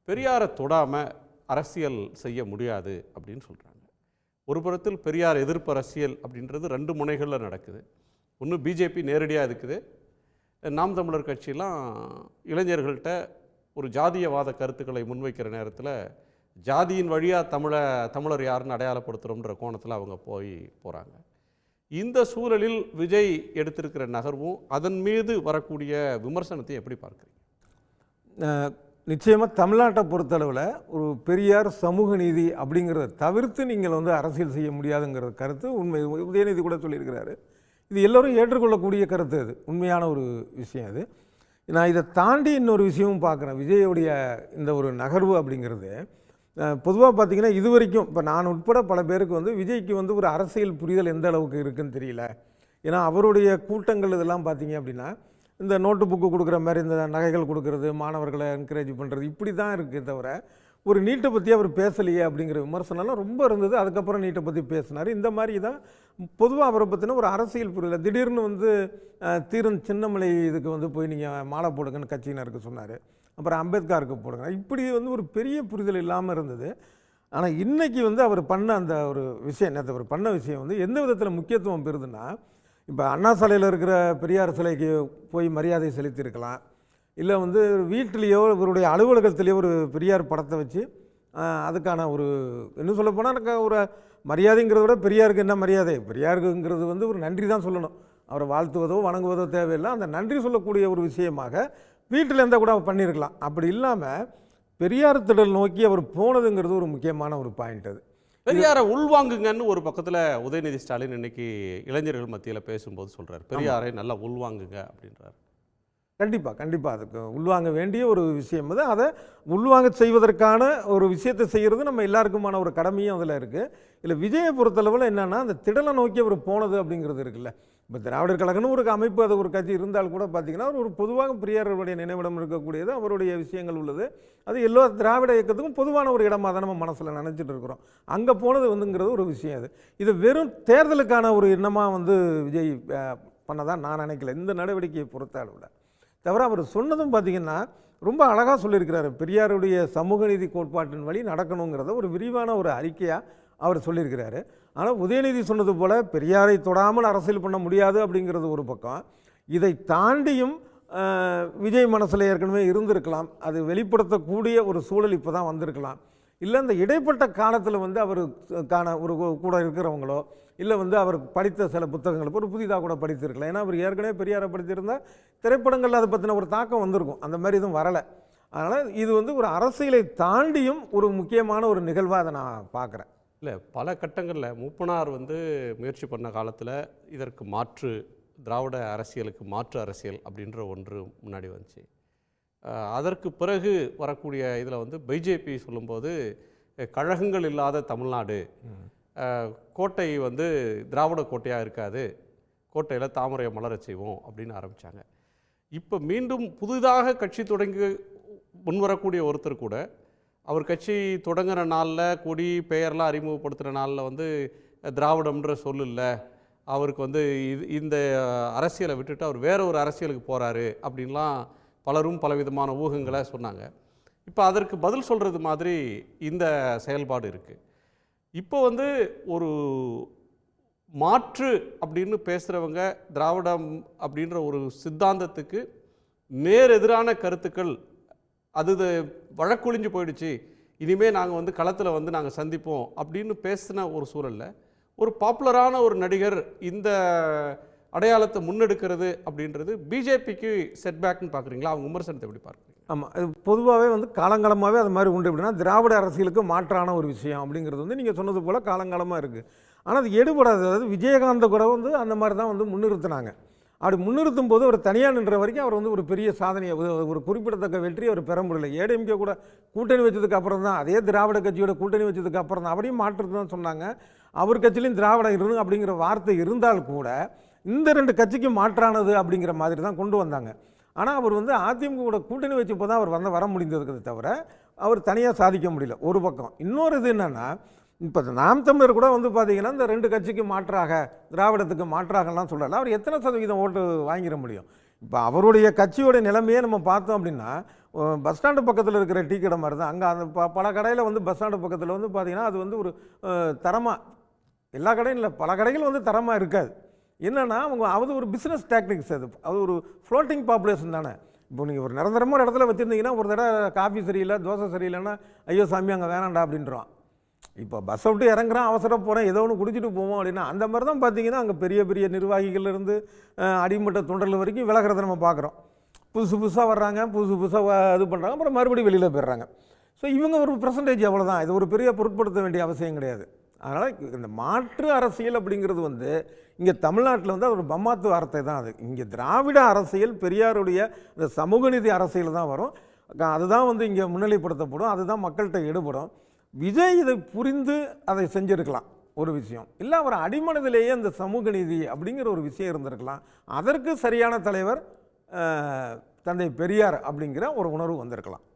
பெரியாரை தொடாமல் அரசியல் செய்ய முடியாது அப்படின்னு சொல்கிறாங்க. ஒரு புறத்தில் பெரியார் எதிர்ப்பு அரசியல் அப்படின்றது 2 முனைகளில் நடக்குது. ஒன்று பிஜேபி நேரடியாக இருக்குது, நாம் தமிழர் கட்சியெலாம் இளைஞர்கள்ட்ட ஒரு ஜாதியவாத கருத்துக்களை முன்வைக்கிற நேரத்தில் ஜாதியின் வழியாக தமிழர் யாருன்னு அடையாளப்படுத்துகிறோம்ன்ற கோணத்தில் அவங்க போகிறாங்க. இந்த சூழலில் விஜய் எடுத்திருக்கிற நகர்வும் அதன் மீது வரக்கூடிய விமர்சனத்தை எப்படி பார்க்குறீங்க? நிச்சயமாக தமிழ்நாட்டை பொறுத்தளவில் ஒரு பெரியார் சமூக நீதி அப்படிங்கிறத தவிர்த்து நீங்கள் அரசியல் செய்ய முடியாதுங்கிற கருத்து உண்மை. உதயநிதி கூட சொல்லியிருக்கிறாரு. இது எல்லோரும் ஏற்றுக்கொள்ளக்கூடிய கருத்து. அது உண்மையான ஒரு விஷயம். அது நான் இதை தாண்டி இன்னொரு விஷயமும் பார்க்குறேன். விஜயோடைய இந்த ஒரு நகர்வு அப்படிங்கிறது பொதுவாக பார்த்திங்கன்னா இது வரைக்கும் இப்போ நான் உட்பட பல பேருக்கு விஜய்க்கு ஒரு அரசியல் புரிதல் எந்த அளவுக்கு இருக்குதுன்னு தெரியல. ஏன்னா அவருடைய கூட்டங்கள் இதெல்லாம் பார்த்திங்க அப்படின்னா இந்த நோட்டு புக்கு கொடுக்குற மாதிரி இந்த நகைகள் கொடுக்கறது, மாணவர்களை என்கரேஜ் பண்ணுறது, இப்படி தான் இருக்குது தவிர ஒரு நீட்டை பற்றி அவர் பேசலையே அப்படிங்கிற விமர்சனம்லாம் ரொம்ப இருந்தது. அதுக்கப்புறம் நீட்டை பற்றி பேசினார். இந்த மாதிரி தான் பொதுவாக அவரை பற்றின ஒரு அரசியல் புரியல. திடீர்னு தீரன் சின்னமலை இதுக்கு போய் நீங்கள் மாலை போடுங்கன்னு கட்சியினருக்கு சொன்னார். அப்புறம் அம்பேத்கருக்கு போடுங்க. இப்படி ஒரு பெரிய புரிதல் இல்லாமல் இருந்தது. ஆனால் இன்றைக்கி அவர் பண்ண அந்த ஒரு விஷயம், நேற்று அவர் பண்ண விஷயம் எந்த விதத்தில் முக்கியத்துவம் பெறுதுன்னா, இப்போ அண்ணா சாலையில் இருக்கிற பெரியார் சிலைக்கு போய் மரியாதை செலுத்தியிருக்கலாம். இல்லை வீட்டிலேயோ இவருடைய அலுவலகத்திலேயோ ஒரு பெரியார் படத்தை வச்சு அதுக்கான ஒரு இன்னும் சொல்லப்போனால் எனக்கு ஒரு மரியாதைங்கிறத விட பெரியாருக்கு என்ன மரியாதை, பெரியாருக்குங்கிறது ஒரு நன்றி தான் சொல்லணும். அவரை வாழ்த்துவதோ வணங்குவதோ தேவையில்லை. அந்த நன்றி சொல்லக்கூடிய ஒரு விஷயமாக வீட்டில் இருந்தால் கூட அவர் பண்ணியிருக்கலாம். அப்படி இல்லாமல் பெரியார் திடல் நோக்கி அவர் போனதுங்கிறது ஒரு முக்கியமான ஒரு பாயிண்ட். அது பெரியாரை உள்வாங்குங்கன்னு ஒரு பக்கத்தில் உதயநிதி ஸ்டாலின் இன்னைக்கு இளைஞர்கள் மத்தியில் பேசும்போது சொல்கிறார், பெரியாரை நல்லா உள்வாங்குங்க அப்படின்றார். கண்டிப்பாக அதுக்கு உள்வாங்க வேண்டிய ஒரு விஷயம். அதை உள்வாங்க செய்வதற்கான ஒரு விஷயத்தை செய்கிறது நம்ம எல்லாருக்குமான ஒரு கடமையும் அதில் இருக்குது. இல்லை விஜயை பொறுத்தளவில் என்னென்னா அந்த திடலை நோக்கி அவர் போனது அப்படிங்கிறது இருக்குல்ல. இப்போ திராவிடர் கழகம்னு ஒரு அமைப்பு, அது ஒரு கட்சி இருந்தால் கூட பார்த்திங்கன்னா ஒரு பொதுவாக பெரியாருடைய நினைவிடம் இருக்கக்கூடியது அவருடைய விஷயங்கள் உள்ளது. அது எல்லா திராவிட இயக்கத்துக்கும் பொதுவான ஒரு இடமாக தான் நம்ம மனசில் நினச்சிட்டு இருக்கிறோம். அங்கே போனது ஒரு விஷயம். இது வெறும் தேர்தலுக்கான ஒரு எண்ணமாக விஜய் பண்ணதான் நான் நினைக்கல இந்த நடவடிக்கையை பொறுத்த அளவில். தவிர அவர் சொன்னதும் பார்த்திங்கன்னா ரொம்ப அழகாக சொல்லியிருக்கிறாரு. பெரியாருடைய சமூக நீதி கோட்பாட்டின் வழி நடக்கணுங்கிறத ஒரு விரிவான ஒரு அறிக்கையாக அவர் சொல்லியிருக்கிறாரு. ஆனால் உதயநிதி சொன்னது போல் பெரியாரை தொடாமல் அரசியல் பண்ண முடியாது அப்படிங்கிறது ஒரு பக்கம். இதை தாண்டியும் விஜய் மனசில் ஏற்கனவே இருந்திருக்கலாம். அது வெளிப்படுத்தக்கூடிய ஒரு சூழல் இப்போ தான் வந்திருக்கலாம். இல்லை இந்த இடைப்பட்ட காலத்தில் அவருக்கான ஒரு கூட இருக்கிறவங்களோ இல்லை அவர் படித்த சில புத்தகங்கள் ஒரு புதிதாக கூட படித்திருக்கலாம். ஏன்னா அவர் ஏற்கனவே பெரியாரை படித்திருந்தால் திரைப்படங்கள் அதை பற்றின ஒரு தாக்கம் வந்திருக்கும். அந்த மாதிரி எதுவும் வரலை. அதனால் இது ஒரு அரசியலை தாண்டியும் ஒரு முக்கியமான ஒரு நிகழ்வாக அதை நான் பார்க்குறேன். இல்லை, பல கட்டங்களில் மூப்பனார் முயற்சி பண்ண காலத்தில் இதற்கு மாற்று திராவிட அரசியலுக்கு மாற்று அரசியல் அப்படின்ற ஒன்று முன்னாடி வந்துச்சு. அதற்கு பிறகு வரக்கூடிய இதில் பிஜேபி சொல்லும்போது கழகங்கள் இல்லாத தமிழ்நாடு, கோட்டை திராவிட கோட்டையாக இருக்காது, கோட்டையில் தாமரையை மலரச் செய்வோம் அப்படின்னு ஆரம்பித்தாங்க. இப்போ மீண்டும் புதிதாக கட்சி தொடங்கி முன்வரக்கூடிய ஒருத்தர் கூட அவர் கட்சி தொடங்குகிற நாளில் கொடி பெயர்லாம் அறிமுகப்படுத்துகிற நாளில் திராவிடம்ன்ற சொல் இல்லை, அவருக்கு இந்த அரசியலை விட்டுட்டு அவர் வேற ஒரு அரசியலுக்கு போகிறாரு அப்படின்லாம் பலரும் பலவிதமான ஊகங்களை சொன்னாங்க. இப்போ அதற்கு பதில் சொல்கிறது மாதிரி இந்த செயல்பாடு இருக்குது. இப்போ ஒரு மாற்று அப்படின்னு பேசுகிறவங்க திராவிடம் அப்படின்ற ஒரு சித்தாந்தத்துக்கு நேர் எதிரான கருத்துக்கள், அது வழக்கொழிஞ்சு போயிடுச்சு, இனிமேல் நாங்கள் களத்தில் நாங்கள் சந்திப்போம் அப்படின்னு பேசின ஒரு சூழலில் ஒரு பாப்புலரான ஒரு நடிகர் இந்த அடையாளத்தை முன்னெடுக்கிறது அப்படின்றது பிஜேபிக்கு செட்பேக்னு பார்க்குறீங்களா? அவங்க விமர்சனத்தை எப்படி பார்க்குறீங்க? ஆமாம், அது பொதுவாகவே காலங்காலமாகவே அது மாதிரி உண்டு. எப்படின்னா திராவிட அரசியலுக்கு மாற்றான ஒரு விஷயம் அப்படிங்கிறது நீங்கள் சொன்னது போல் காலங்காலமாக இருக்குது. ஆனால் அது எடுபடாது. அதாவது விஜயகாந்த கூட அந்த மாதிரி தான் முன்னிறுத்தினாங்க. அப்படி முன்னிறுத்தும் போது அவர் தனியாக நின்ற வரைக்கும் அவர் ஒரு பெரிய சாதனையை, ஒரு குறிப்பிடத்தக்க வெற்றி அவர் பெற முடியல. ஏடிஎம்கே கூட கூட்டணி வச்சதுக்கு அப்புறம் தான், அதே திராவிட கட்சியோட கூட்டணி வச்சதுக்கு அப்புறம் தான் அவரையும் மாற்றுறது தான் சொன்னாங்க. அவர் கட்சியிலையும் திராவிடம் இருந்து அப்படிங்கிற வார்த்தை இருந்தால் கூட இந்த 2 கட்சிக்கும் மாற்றானது அப்படிங்கிற மாதிரி தான் கொண்டு வந்தாங்க. ஆனால் அவர் அதிமுக கூட கூட்டணி வச்சப்போ தான் அவர் வர முடிந்ததுக்கு தவிர அவர் தனியாக சாதிக்க முடியல ஒரு பக்கம். இன்னொரு இது என்னென்னா, இப்போ நாம் தமிழர் கூட பார்த்தீங்கன்னா இந்த 2 கட்சிக்கு மாற்றாக திராவிடத்துக்கு மாற்றாகலாம் சொல்லலை. அவர் எத்தனை சதவீதம் ஓட்டு வாங்கிட முடியும்? இப்போ அவருடைய கட்சியோட நிலைமையே நம்ம பார்த்தோம் அப்படின்னா பஸ் ஸ்டாண்டு பக்கத்தில் இருக்கிற டீ கடை மாதிரி தான். அங்கே அந்த பல கடையில் வந்து பஸ் ஸ்டாண்டு பக்கத்தில் வந்து பார்த்திங்கன்னா அது வந்து ஒரு தரமாக, எல்லா கடையும் இல்லை, பல கடைகள் வந்து தரமாக இருக்காது. என்னென்னா அது ஒரு பிஸ்னஸ் டேக்டிக்ஸ், அது ஒரு ஃப்ளோட்டிங் பாப்புலேஷன் தானே. இப்போ நீங்கள் ஒரு நிரந்தரமாக இடத்துல வச்சுருந்தீங்கன்னா ஒரு தடவை காஃபி சரியில்லை, தோசை சரியில்லைன்னா ஐயோ சாமி அங்கே வேணாண்டா அப்படின்றான். இப்போ பஸ்ஸை விட்டு இறங்குறான், அவசரம் போகிறேன், ஏதோ ஒன்று குடிச்சிட்டு போவோம் அப்படின்னா அந்த மாதிரி தான் பார்த்தீங்கன்னா அங்கே பெரிய பெரிய நிர்வாகிகள்லேருந்து அடிமட்ட தொண்டர்கள் வரைக்கும் விலகிறத நம்ம பார்க்குறோம். புதுசாக வர்றாங்க, புதுசாக இது பண்ணுறாங்க, அப்புறம் மறுபடியும் வெளியில் போயிடுறாங்க. ஸோ இவங்க ஒரு பெர்சன்டேஜ் அவ்வளோதான், இது ஒரு பெரிய பொருட்படுத்த வேண்டிய அவசியம் கிடையாது. அதனால் இந்த மாற்று அரசியல் அப்படிங்கிறது வந்து இங்கே தமிழ்நாட்டில் வந்து அது ஒரு பம்மாத்து வார்த்தை தான். அது இங்கே திராவிட அரசியல் பெரியாருடைய இந்த சமூக நீதி அரசியல் தான் வரும். அதுதான் வந்து இங்கே முன்னிலைப்படுத்தப்படும், அதுதான் மக்கள்கிட்ட ஈடுபடும். விஜய் இதை புரிந்து அதை செஞ்சுருக்கலாம் ஒரு விஷயம், இல்லை அவர் அடிமனதிலேயே அந்த சமூக நீதி அப்படிங்கிற ஒரு விஷயம் இருந்திருக்கலாம். அதற்கு சரியான தலைவர் தந்தை பெரியார் அப்படிங்கிற ஒரு உணர்வு வந்திருக்கலாம்.